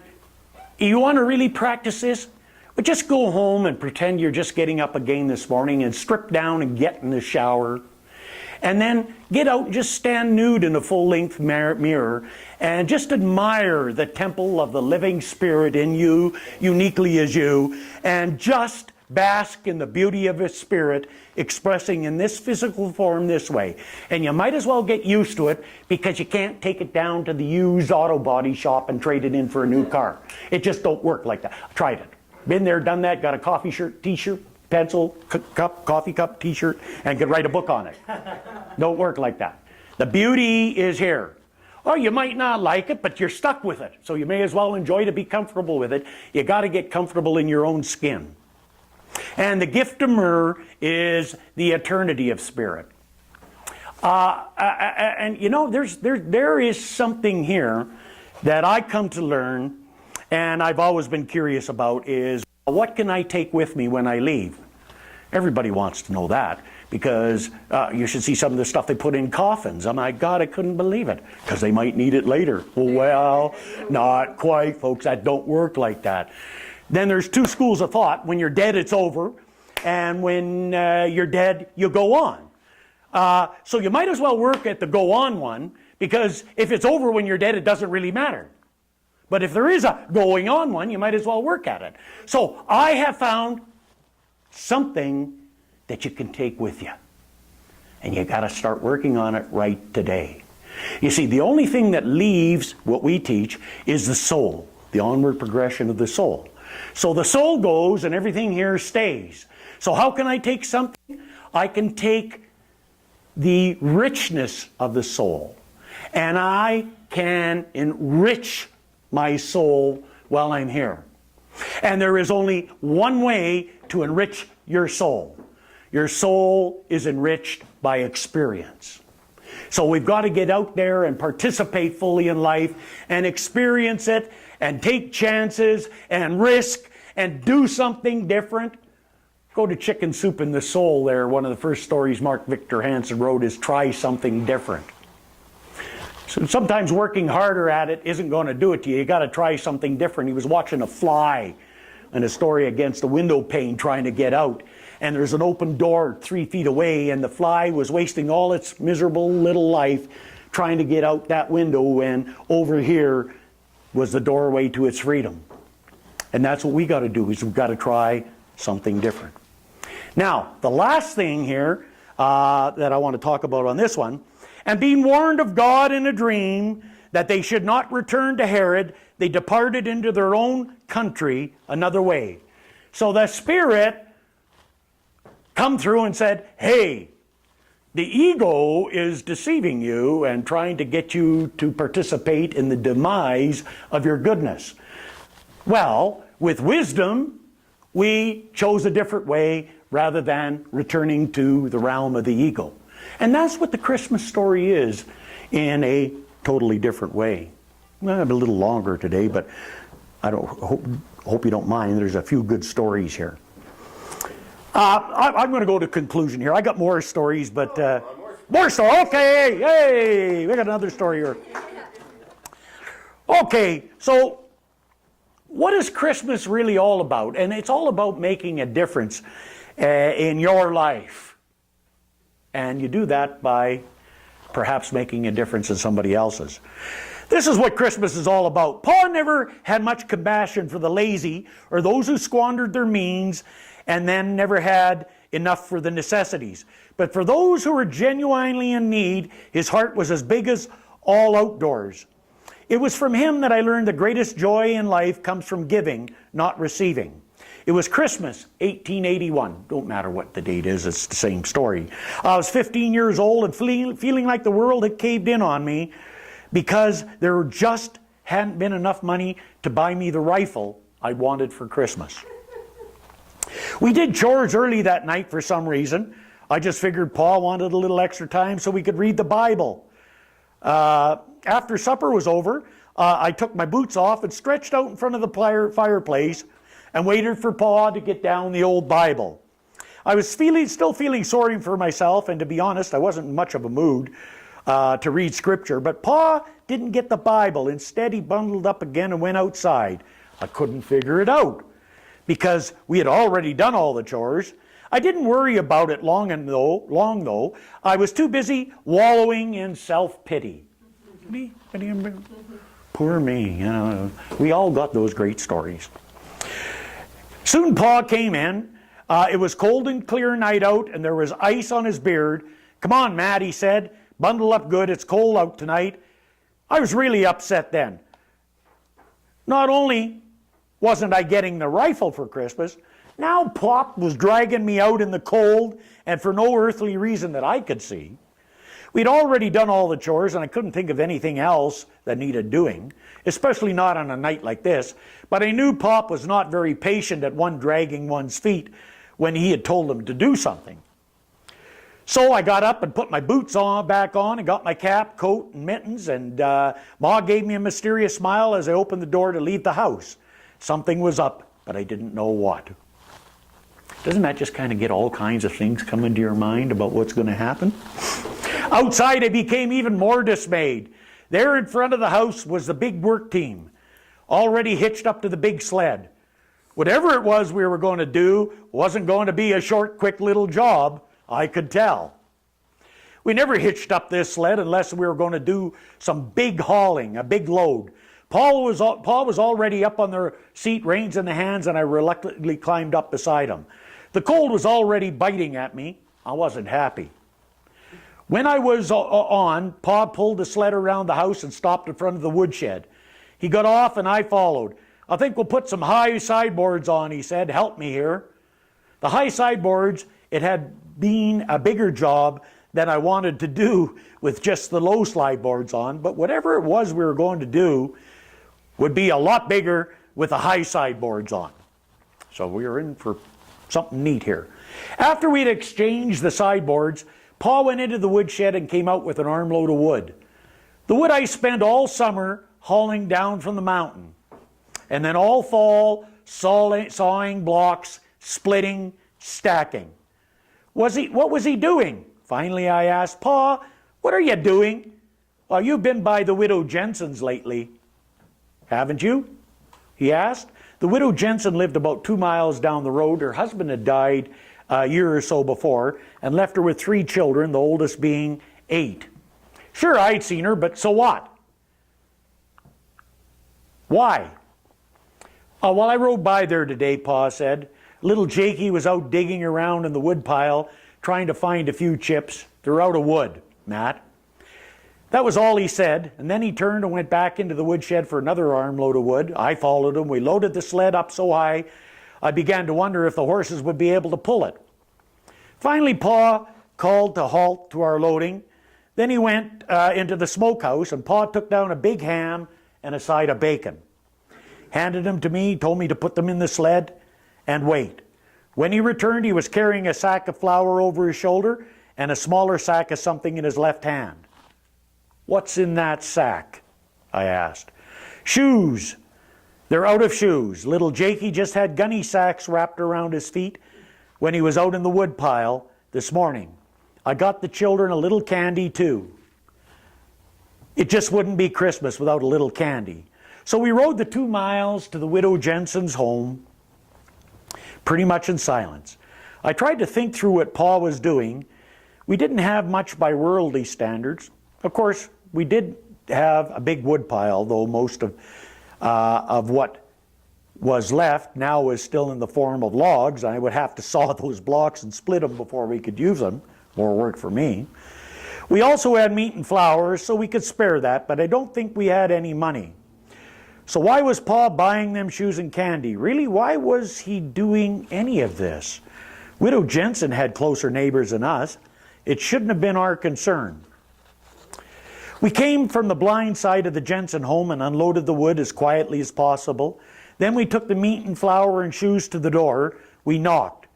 you want to really practice this? But just go home and pretend you're just getting up again this morning and strip down and get in the shower. And then get out and just stand nude in a full-length mirror and just admire the temple of the living spirit in you, uniquely as you, and just bask in the beauty of His Spirit expressing in this physical form this way. And you might as well get used to it, because you can't take it down to the used auto body shop and trade it in for a new car. It just don't work like that. I tried it. Been there, done that, got a coffee shirt, t-shirt, pencil, cup, coffee cup, t-shirt, and could write a book on it. Don't work like that. The beauty is here. Oh, you might not like it, but you're stuck with it. So you may as well enjoy to be comfortable with it. You got to get comfortable in your own skin. And the gift of myrrh is the eternity of spirit. And you know, there is something here that I come to learn, and I've always been curious about, is what can I take with me when I leave? Everybody wants to know that, because you should see some of the stuff they put in coffins. Oh my God, I couldn't believe it, because they might need it later. Well, not quite, folks. That don't work like that. Then there's two schools of thought. When you're dead, it's over. And when you're dead, you go on. So you might as well work at the go on one, because if it's over when you're dead, it doesn't really matter. But if there is a going on one, you might as well work at it. So I have found something that you can take with you. And you got to start working on it right today. You see, the only thing that leaves what we teach is the soul, the onward progression of the soul. So the soul goes and everything here stays. So how can I take something? I can take the richness of the soul, and I can enrich my soul while I'm here. And there is only one way to enrich your soul. Your soul is enriched by experience. So we've got to get out there and participate fully in life and experience it and take chances and risk and do something different. Go to Chicken Soup in the Soul there. One of the first stories Mark Victor Hansen wrote is try something different. So sometimes working harder at it isn't going to do it to you. You got to try something different. He was watching a fly in a story against a window pane trying to get out. And there's an open door 3 feet away, and the fly was wasting all its miserable little life trying to get out that window, and over here was the doorway to its freedom. And that's what we got to do, is we've got to try something different. Now, the last thing here that I want to talk about on this one, and being warned of God in a dream that they should not return to Herod, they departed into their own country another way. So the Spirit come through and said, hey, the ego is deceiving you and trying to get you to participate in the demise of your goodness. Well, with wisdom, we chose a different way rather than returning to the realm of the ego. And that's what the Christmas story is in a totally different way. Well, I have a little longer today, but I hope you don't mind. There's a few good stories here. I'm going to go to conclusion here. I got more stories, but more stories. Okay, hey, we got another story here. Okay, so what is Christmas really all about? And it's all about making a difference in your life. And you do that by perhaps making a difference in somebody else's. This is what Christmas is all about. Paul never had much compassion for the lazy or those who squandered their means and then never had enough for the necessities. But for those who were genuinely in need, his heart was as big as all outdoors. It was from him that I learned the greatest joy in life comes from giving, not receiving. It was Christmas, 1881. Don't matter what the date is, it's the same story. I was 15 years old and feeling like the world had caved in on me because there just hadn't been enough money to buy me the rifle I wanted for Christmas. We did chores early that night for some reason. I just figured Paul wanted a little extra time so we could read the Bible. After supper was over, I took my boots off and stretched out in front of the fireplace and waited for Paul to get down the old Bible. I was still feeling sorry for myself, and to be honest, I wasn't in much of a mood to read Scripture, but Pa didn't get the Bible. Instead, he bundled up again and went outside. I couldn't figure it out because we had already done all the chores. I didn't worry about it long though. I was too busy wallowing in self-pity. Poor me. You know, we all got those great stories. Soon Pa came in. It was cold and clear night out, and there was ice on his beard. "Come on, Matt," he said. "Bundle up good. It's cold out tonight." I was really upset then. Not only wasn't I getting the rifle for Christmas, now Pop was dragging me out in the cold and for no earthly reason that I could see. We'd already done all the chores and I couldn't think of anything else that needed doing, especially not on a night like this, but I knew Pop was not very patient at one dragging one's feet when he had told him to do something. So I got up and put my boots back on and got my cap, coat, and mittens, and Ma gave me a mysterious smile as I opened the door to leave the house. Something was up, but I didn't know what. Doesn't that just kind of get all kinds of things come into your mind about what's going to happen? Outside, I became even more dismayed. There in front of the house was the big work team, already hitched up to the big sled. Whatever it was we were going to do wasn't going to be a short, quick little job, I could tell. We never hitched up this sled unless we were going to do some big hauling, a big load. Paul was already up on the seat, reins in the hands, and I reluctantly climbed up beside him. The cold was already biting at me. I wasn't happy. When I was on, Pa pulled the sled around the house and stopped in front of the woodshed. He got off and I followed. "I think we'll put some high sideboards on," he said. "Help me here." The high sideboards, it had been a bigger job than I wanted to do with just the low slide boards on, but whatever it was we were going to do would be a lot bigger with the high sideboards on. So we were in for something neat here. After we'd exchanged the sideboards, Pa went into the woodshed and came out with an armload of wood. The wood I spent all summer hauling down from the mountain, and then all fall sawing blocks, splitting, stacking. What was he doing? Finally I asked, "Pa, what are you doing?" "Well, you've been by the widow Jensen's lately." "Haven't you?" he asked. The widow Jensen lived about 2 miles down the road. Her husband had died a year or so before and left her with 3 children, the oldest being 8. Sure, I'd seen her, but so what? Why? Well, I rode by there today, Pa said. Little Jakey was out digging around in the wood pile, trying to find a few chips. They're out of wood, Matt. That was all he said, and then he turned and went back into the woodshed for another armload of wood. I followed him. We loaded the sled up so high, I began to wonder if the horses would be able to pull it. Finally, Pa called to halt to our loading. Then he went into the smokehouse, and Pa took down a big ham and a side of bacon. handed them to me, told me to put them in the sled and wait. When he returned, he was carrying a sack of flour over his shoulder and a smaller sack of something in his left hand. "What's in that sack?" I asked. "Shoes. They're out of shoes. Little Jakey just had gunny sacks wrapped around his feet when he was out in the woodpile this morning. I got the children a little candy too." It just wouldn't be Christmas without a little candy. So we rode the 2 miles to the widow Jensen's home, pretty much in silence. I tried to think through what Pa was doing. We didn't have much by worldly standards. Of course, we did have a big woodpile, though most of what was left now was still in the form of logs. I would have to saw those blocks and split them before we could use them. More work for me. We also had meat and flour, so we could spare that, but I don't think we had any money. So why was Pa buying them shoes and candy? Really, why was he doing any of this? Widow Jensen had closer neighbors than us. It shouldn't have been our concern. We came from the blind side of the Jensen home and unloaded the wood as quietly as possible. Then we took the meat and flour and shoes to the door. We knocked.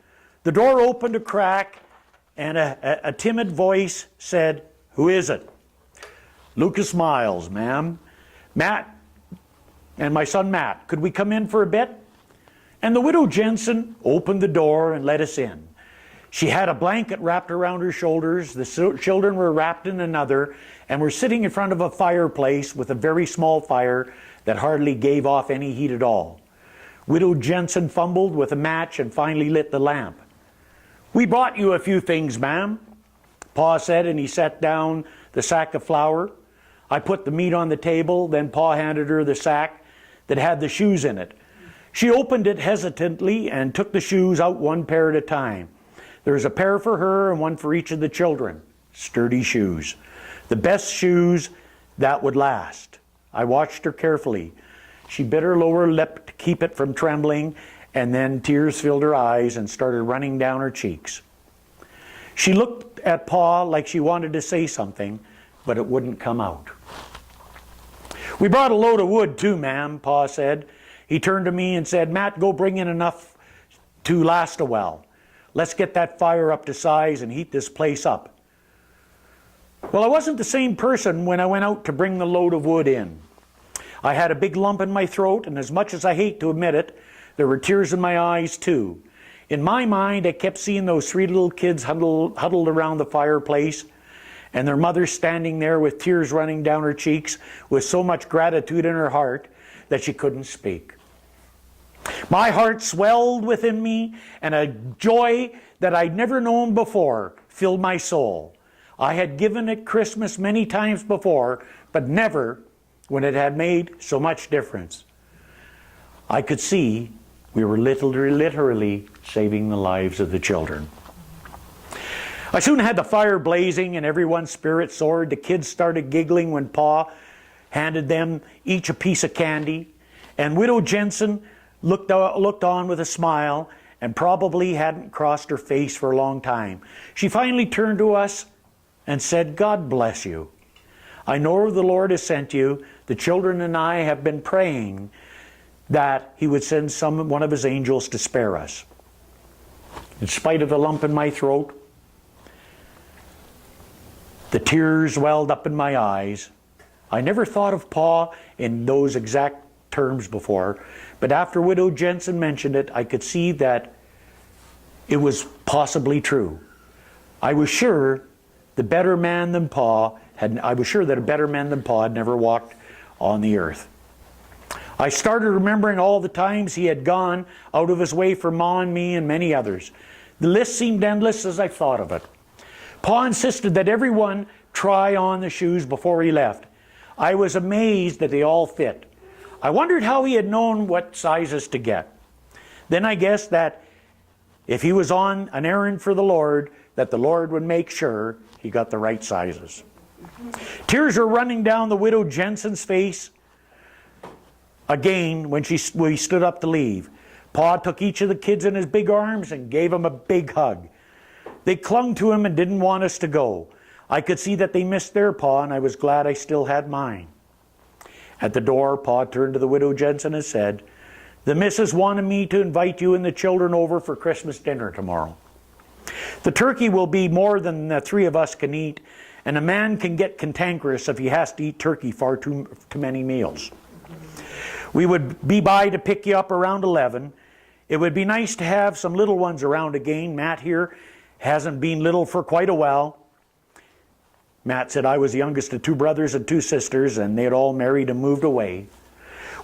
The door opened a crack, and a timid voice said, "Who is it?" "Lucas Miles, ma'am. Matt and my son Matt. Could we come in for a bit?" And the widow Jensen opened the door and let us in. She had a blanket wrapped around her shoulders. The children were wrapped in another, and were sitting in front of a fireplace with a very small fire that hardly gave off any heat at all. Widow Jensen fumbled with a match and finally lit the lamp. "We brought you a few things, ma'am," Pa said, and he set down the sack of flour. I put the meat on the table, then Pa handed her the sack that had the shoes in it. She opened it hesitantly and took the shoes out one pair at a time. There was a pair for her and one for each of the children. Sturdy shoes. The best shoes that would last. I watched her carefully. She bit her lower lip to keep it from trembling, and then tears filled her eyes and started running down her cheeks. She looked at Pa like she wanted to say something, but it wouldn't come out. "We brought a load of wood too, ma'am," Pa said. He turned to me and said, "Matt, go bring in enough to last a while. Let's get that fire up to size and heat this place up." Well, I wasn't the same person when I went out to bring the load of wood in. I had a big lump in my throat, and as much as I hate to admit it, there were tears in my eyes too. In my mind, I kept seeing those 3 little kids huddled around the fireplace, and their mother standing there with tears running down her cheeks with so much gratitude in her heart that she couldn't speak. My heart swelled within me, and a joy that I'd never known before filled my soul. I had given at Christmas many times before, but never when it had made so much difference. I could see we were literally saving the lives of the children. I soon had the fire blazing and everyone's spirits soared. The kids started giggling when Pa handed them each a piece of candy, and Widow Jensen looked on with a smile and probably hadn't crossed her face for a long time. She finally turned to us and said, "God bless you. I know the Lord has sent you. The children and I have been praying that He would send one of His angels to spare us." In spite of the lump in my throat, the tears welled up in my eyes. I never thought of Pa in those exact terms before, but after Widow Jensen mentioned it, I could see that it was possibly true. I was sure that a better man than Pa had never walked on the earth. I started remembering all the times he had gone out of his way for Ma and me and many others. The list seemed endless as I thought of it. Pa insisted that everyone try on the shoes before he left. I was amazed that they all fit. I wondered how he had known what sizes to get. Then I guessed that if he was on an errand for the Lord, that the Lord would make sure he got the right sizes. Tears were running down the widow Jensen's face again when we stood up to leave. Pa took each of the kids in his big arms and gave them a big hug. They clung to him and didn't want us to go. I could see that they missed their Pa, and I was glad I still had mine. At the door, Pa turned to the widow Jensen and said, "The missus wanted me to invite you and the children over for Christmas dinner tomorrow. The turkey will be more than the three of us can eat, and a man can get cantankerous if he has to eat turkey far too many meals. We would be by to pick you up around 11. It would be nice to have some little ones around again. Matt here hasn't been little for quite a while." Matt said, "I was the youngest of 2 brothers and 2 sisters, and they had all married and moved away."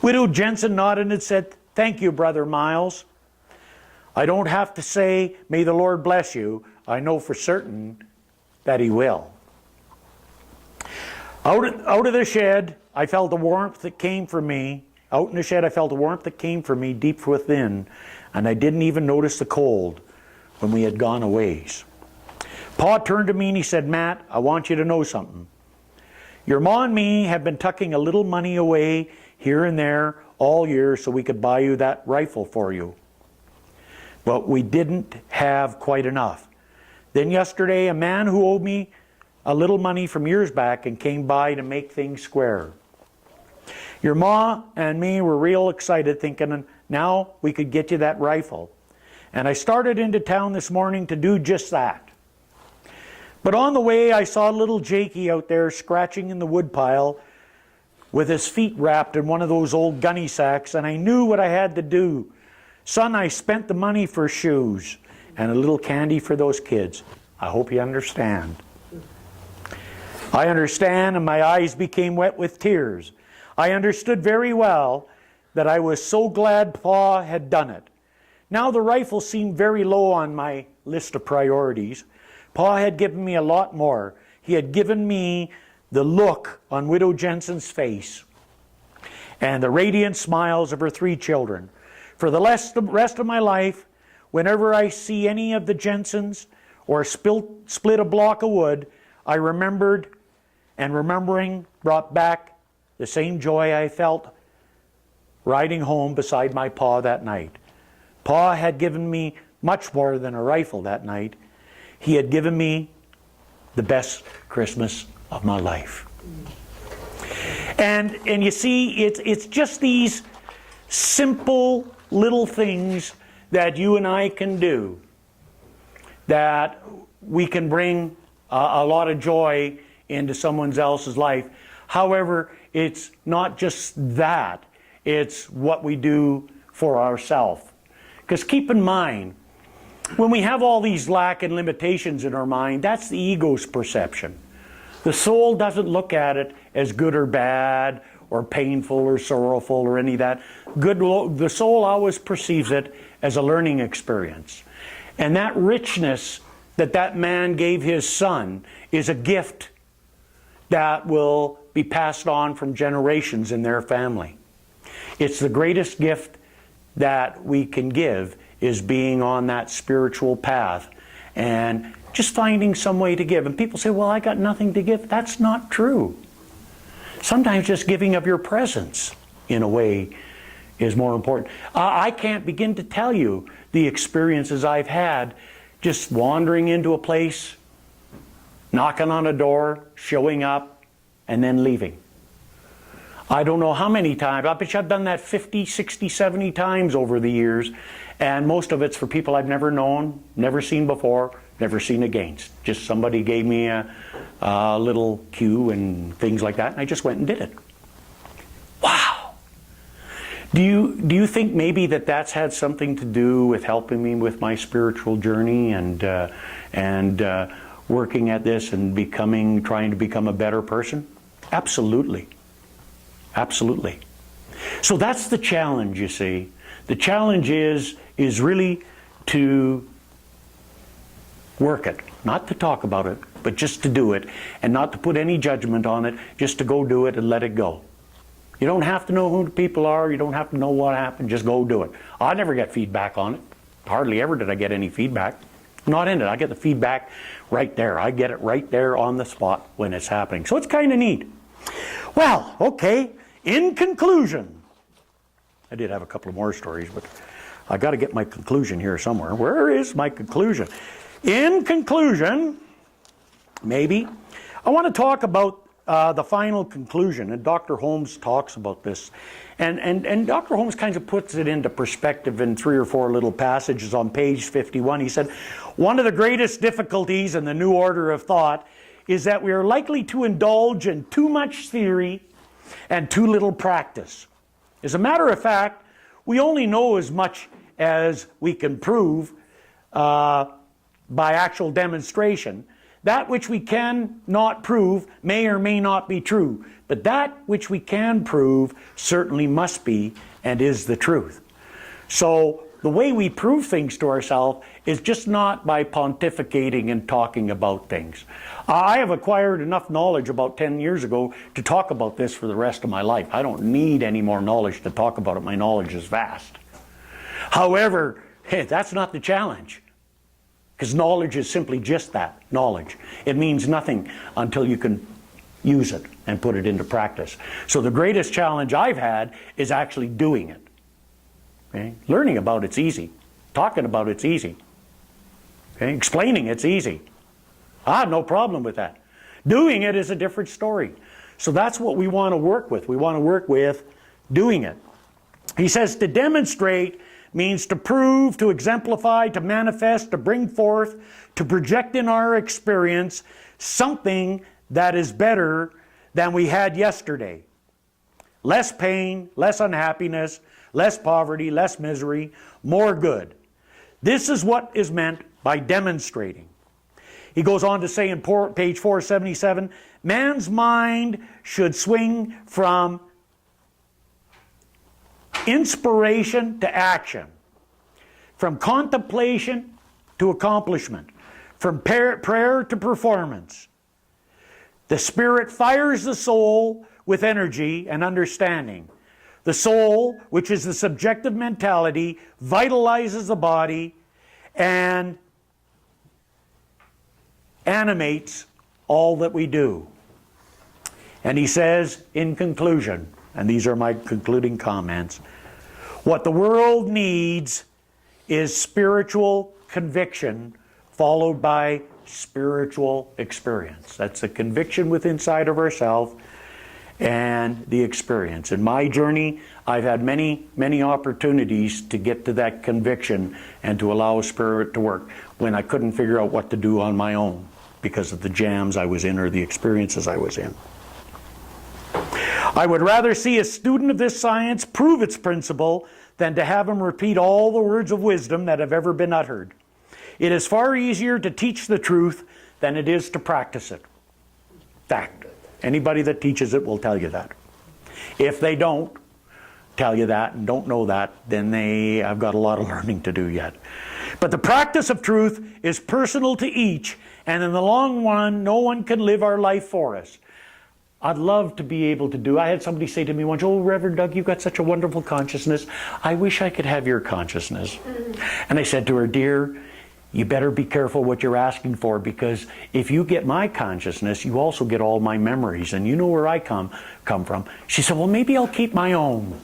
Widow Jensen nodded and said, "Thank you, Brother Miles. I don't have to say, 'May the Lord bless you.' I know for certain that He will." Out of the shed, I felt the warmth that came from me. Out in the shed, I felt the warmth that came from me deep within, and I didn't even notice the cold when we had gone a ways. Pa turned to me and he said, "Matt, I want you to know something. Your ma and me have been tucking a little money away here and there all year so we could buy you that rifle for you. But we didn't have quite enough. Then yesterday, a man who owed me a little money from years back and came by to make things square. Your ma and me were real excited, thinking now we could get you that rifle. And I started into town this morning to do just that. But on the way, I saw little Jakey out there scratching in the woodpile with his feet wrapped in one of those old gunny sacks, and I knew what I had to do. Son, I spent the money for shoes and a little candy for those kids. I hope you understand." I understand, and my eyes became wet with tears. I understood very well that I was so glad Pa had done it. Now the rifle seemed very low on my list of priorities. Pa had given me a lot more. He had given me the look on Widow Jensen's face and the radiant smiles of her 3 children. For the rest of my life, whenever I see any of the Jensens or split a block of wood, I remembered, and remembering brought back the same joy I felt riding home beside my Pa that night. Pa had given me much more than a rifle that night. He had given me the best Christmas of my life. And you see, it's just these simple little things that you and I can do that we can bring a lot of joy into someone else's life. However, it's not just that. It's what we do for ourselves. Because keep in mind, when we have all these lack and limitations in our mind, that's the ego's perception. The soul doesn't look at it as good or bad or painful or sorrowful or any of that. The soul always perceives it as a learning experience. And that richness that man gave his son is a gift that will be passed on from generations in their family. It's the greatest gift that we can give, is being on that spiritual path and just finding some way to give. And people say, "Well, I got nothing to give." That's not true. Sometimes just giving of your presence, in a way, is more important. I can't begin to tell you the experiences I've had just wandering into a place, knocking on a door, showing up, and then leaving. I don't know how many times. I bet you I've done that 50, 60, 70 times over the years. And most of it's for people I've never known, never seen before, never seen against. Just somebody gave me a little cue and things like that, and I just went and did it. Wow! Do you think maybe that's had something to do with helping me with my spiritual journey and working at this and trying to become a better person? Absolutely. Absolutely. So that's the challenge, you see. The challenge is really to work it. Not to talk about it, but just to do it. And not to put any judgment on it, just to go do it and let it go. You don't have to know who the people are. You don't have to know what happened. Just go do it. I never get feedback on it. Hardly ever did I get any feedback. I'm not in it. I get the feedback right there. I get it right there on the spot when it's happening. So it's kind of neat. Well, okay. In conclusion, I did have a couple of more stories, but I got to get my conclusion here somewhere. Where is my conclusion? In conclusion, maybe, I want to talk about the final conclusion, and Dr. Holmes talks about this, and Dr. Holmes kind of puts it into perspective in 3 or 4 little passages on page 51. He said, one of the greatest difficulties in the new order of thought is that we are likely to indulge in too much theory and too little practice. As a matter of fact, we only know as much as we can prove by actual demonstration. That which we cannot prove may or may not be true, but that which we can prove certainly must be and is the truth. So the way we prove things to ourselves is just not by pontificating and talking about things. I have acquired enough knowledge about 10 years ago to talk about this for the rest of my life. I don't need any more knowledge to talk about it. My knowledge is vast. However, that's not the challenge. Because knowledge is simply just that, knowledge. It means nothing until you can use it and put it into practice. So the greatest challenge I've had is actually doing it. Okay? Learning about it's easy. Talking about it's easy. Okay? Explaining it's easy. I have no problem with that. Doing it is a different story. So that's what we want to work with. We want to work with doing it. He says to demonstrate means to prove, to exemplify, to manifest, to bring forth, to project in our experience something that is better than we had yesterday. Less pain, less unhappiness, less poverty, less misery, more good. This is what is meant by demonstrating. He goes on to say in page 477, man's mind should swing from inspiration to action, from contemplation to accomplishment, from prayer to performance. The Spirit fires the soul with energy and understanding. The soul, which is the subjective mentality, vitalizes the body and animates all that we do. And he says, in conclusion, and these are my concluding comments, what the world needs is spiritual conviction followed by spiritual experience. That's the conviction within inside of ourselves and the experience. In my journey, I've had many, many opportunities to get to that conviction and to allow Spirit to work when I couldn't figure out what to do on my own because of the jams I was in or the experiences I was in. I would rather see a student of this science prove its principle than to have him repeat all the words of wisdom that have ever been uttered. It is far easier to teach the truth than it is to practice it. Fact. Anybody that teaches it will tell you that. If they don't tell you that and don't know that, then they have got a lot of learning to do yet. But the practice of truth is personal to each, and in the long run, no one can live our life for us. I'd love to be able to do. I had somebody say to me once, "Oh, Reverend Doug, you've got such a wonderful consciousness. I wish I could have your consciousness." And I said to her, "Dear, you better be careful what you're asking for, because if you get my consciousness, you also get all my memories, and you know where I come from." She said, "Well, maybe I'll keep my own."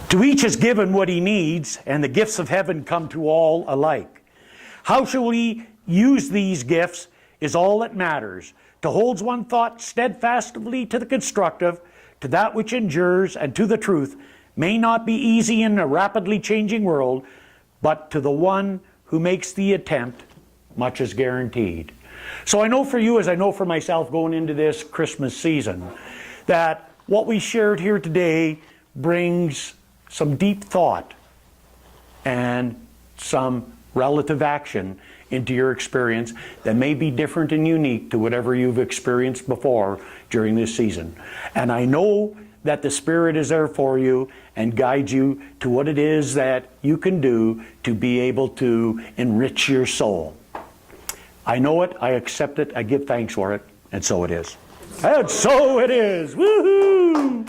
To each is given what he needs, and the gifts of heaven come to all alike. How shall we use these gifts is all that matters. To hold one thought steadfastly to the constructive, to that which endures, and to the truth, may not be easy in a rapidly changing world, but to the one who makes the attempt, much is guaranteed. So I know for you, as I know for myself going into this Christmas season, that what we shared here today brings some deep thought and some relative action into your experience that may be different and unique to whatever you've experienced before during this season. And I know that the Spirit is there for you and guides you to what it is that you can do to be able to enrich your soul. I know it, I accept it, I give thanks for it, and so it is. And so it is. Woohoo!